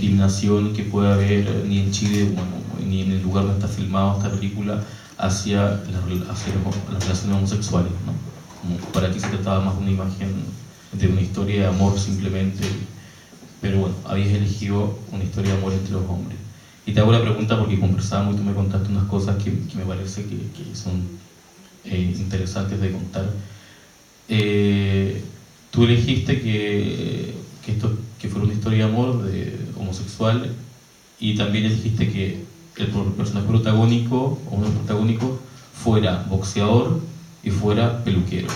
discriminación que puede haber ni en Chile, bueno, ni en el lugar donde está filmada esta película hacia las relaciones homosexuales, ¿no? Como para ti se trataba más de una imagen de una historia de amor simplemente, pero bueno, habías elegido una historia de amor entre los hombres. Y te hago la pregunta porque conversábamos y tú me contaste unas cosas que me parece que son interesantes de contar. Tú elegiste que fuera una historia de amor homosexual, y también elegiste que el personaje protagónico o uno de los protagónicos fuera boxeador y fuera peluquero,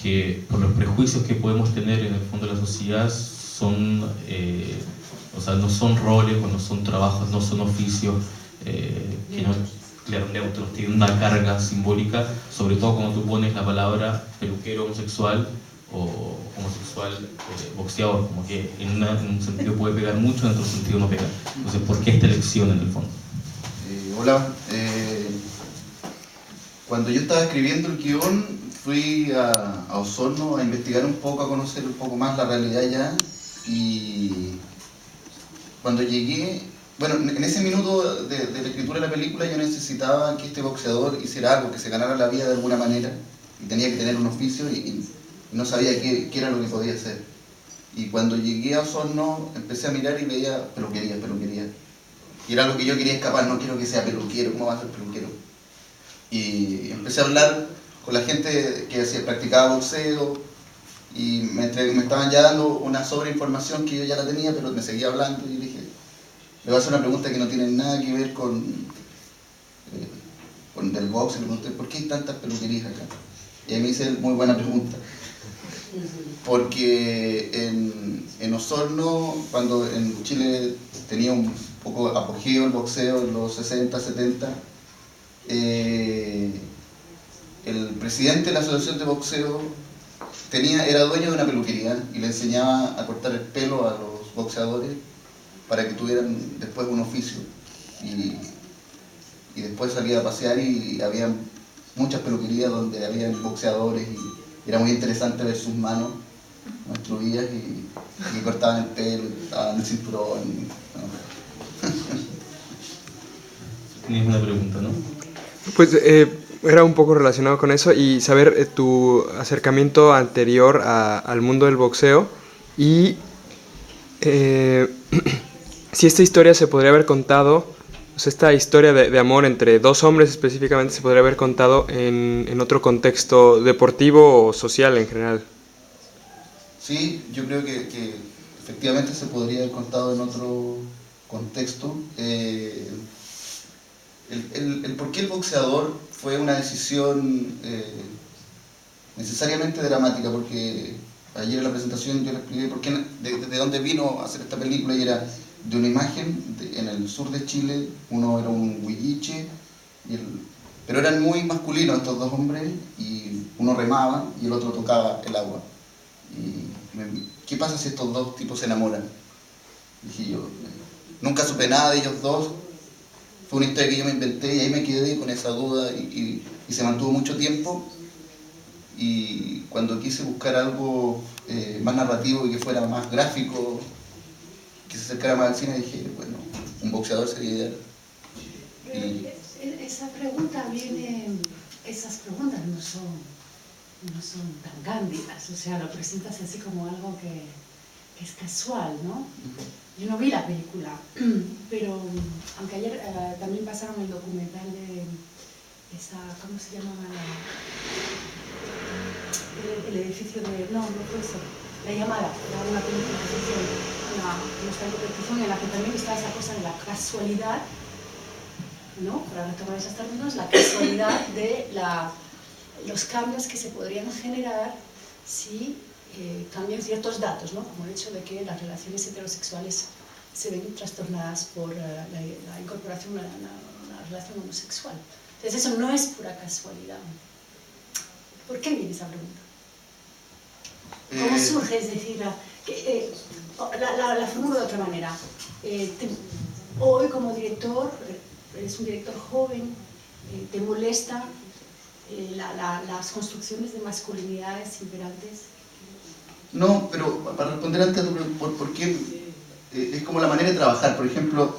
que por los prejuicios que podemos tener en el fondo de la sociedad son, o sea, no son roles o no son trabajos, no son oficios que no, claro, neutros, tienen una carga simbólica, sobre todo cuando tú pones la palabra peluquero homosexual o homosexual boxeador, como que en un sentido puede pegar mucho, en otro sentido no pega. Entonces, ¿por qué esta elección en el fondo? Hola, cuando yo estaba escribiendo el guión fui a Osorno a investigar un poco, a conocer un poco más la realidad ya, y cuando llegué, bueno, en ese minuto de la escritura de la película yo necesitaba que este boxeador hiciera algo, que se ganara la vida de alguna manera, y tenía que tener un oficio y no sabía qué era lo que podía hacer. Y cuando llegué a Osorno empecé a mirar y veía peluquería. Y era lo que yo quería escapar, no quiero que sea peluquero, ¿cómo va a ser peluquero? Y empecé a hablar con la gente que practicaba boxeo, y me estaban ya dando una sobreinformación que yo ya la tenía, pero me seguía hablando, y dije, le voy a hacer una pregunta que no tiene nada que ver con el box, y le pregunté, ¿por qué hay tantas peluquerías acá? Y ahí me hice muy buena pregunta. Porque en Osorno, cuando en Chile tenía un poco apogeo el boxeo en los 60, 70, el presidente de la asociación de boxeo era dueño de una peluquería y le enseñaba a cortar el pelo a los boxeadores para que tuvieran después un oficio. Y después salía a pasear y había muchas peluquerías donde había boxeadores, y era muy interesante ver sus manos instruidas y cortaban el pelo, estaban el cinturón. ¿No? Tienes una pregunta, ¿no? Pues era un poco relacionado con eso, y saber tu acercamiento anterior al mundo del boxeo, y si esta historia se podría haber contado, pues esta historia de amor entre dos hombres específicamente se podría haber contado en otro contexto deportivo o social en general. Sí, yo creo que efectivamente se podría haber contado en otro contexto. El por qué el boxeador fue una decisión necesariamente dramática, porque ayer en la presentación yo le expliqué por qué, de dónde vino a hacer esta película, y era de una imagen en el sur de Chile. Uno era un huilliche, pero eran muy masculinos estos dos hombres, y uno remaba y el otro tocaba el agua. ¿Qué pasa si estos dos tipos se enamoran? Dije yo, nunca supe nada de ellos dos, fue una historia que yo me inventé, y ahí me quedé con esa duda, y se mantuvo mucho tiempo. Y cuando quise buscar algo más narrativo y que fuera más gráfico, que se acercara más al cine, dije, bueno, un boxeador sería ideal. Esa pregunta esas preguntas no son tan cándidas, o sea, lo presentas así como algo que es casual, ¿no? Yo no vi la película, pero aunque ayer también pasaron el documental de esa, ¿cómo se llamaba? El edificio de... No fue eso. La Llamada, era una película de ficción, una competición en la que también está esa cosa de la casualidad, ¿no? Para retomar esos términos, la casualidad de los cambios que se podrían generar si cambian ciertos datos, ¿no? Como el hecho de que las relaciones heterosexuales se ven trastornadas por la incorporación a una relación homosexual. Entonces eso no es pura casualidad. ¿Por qué viene esa pregunta? ¿Cómo surge? Es decir, la formulo de otra manera. Hoy como director, eres un director joven, ¿te molesta las construcciones de masculinidades imperantes? No, pero para responder antes a tu pregunta, ¿por qué es como la manera de trabajar. Por ejemplo,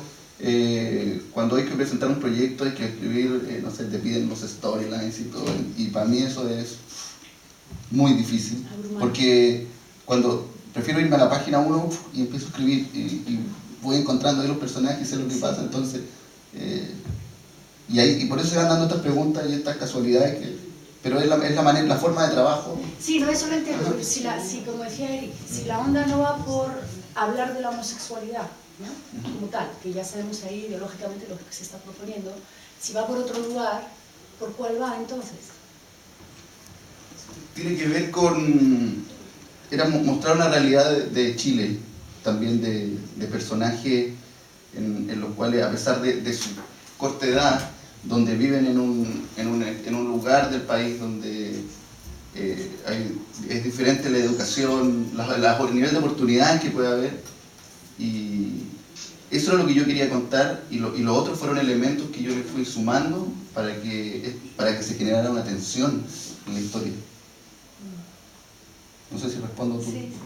cuando hay que presentar un proyecto, hay que escribir, no sé, te piden los storylines y todo, y para mí eso es muy difícil, porque cuando prefiero irme a la página 1 y empiezo a escribir y voy encontrando ahí los personajes y sé lo que pasa, entonces y por eso se van dando estas preguntas y estas casualidades, pero es la manera, la forma de trabajo. Sí, no, eso lo entiendo, porque si, como decía Eric, si la onda no va por hablar de la homosexualidad, ¿no? Como tal, que ya sabemos ahí ideológicamente lo que se está proponiendo, si va por otro lugar, ¿por cuál va entonces? Tiene que ver con... era mostrar una realidad de Chile, también de personajes en los cuales, a pesar de su corta edad, donde viven en un lugar del país donde es diferente la educación, el nivel de oportunidades que puede haber, y eso es lo que yo quería contar, y lo otro fueron elementos que yo le fui sumando para que se generara una tensión en la historia. No sé si respondo tú. Sí, sí, sí.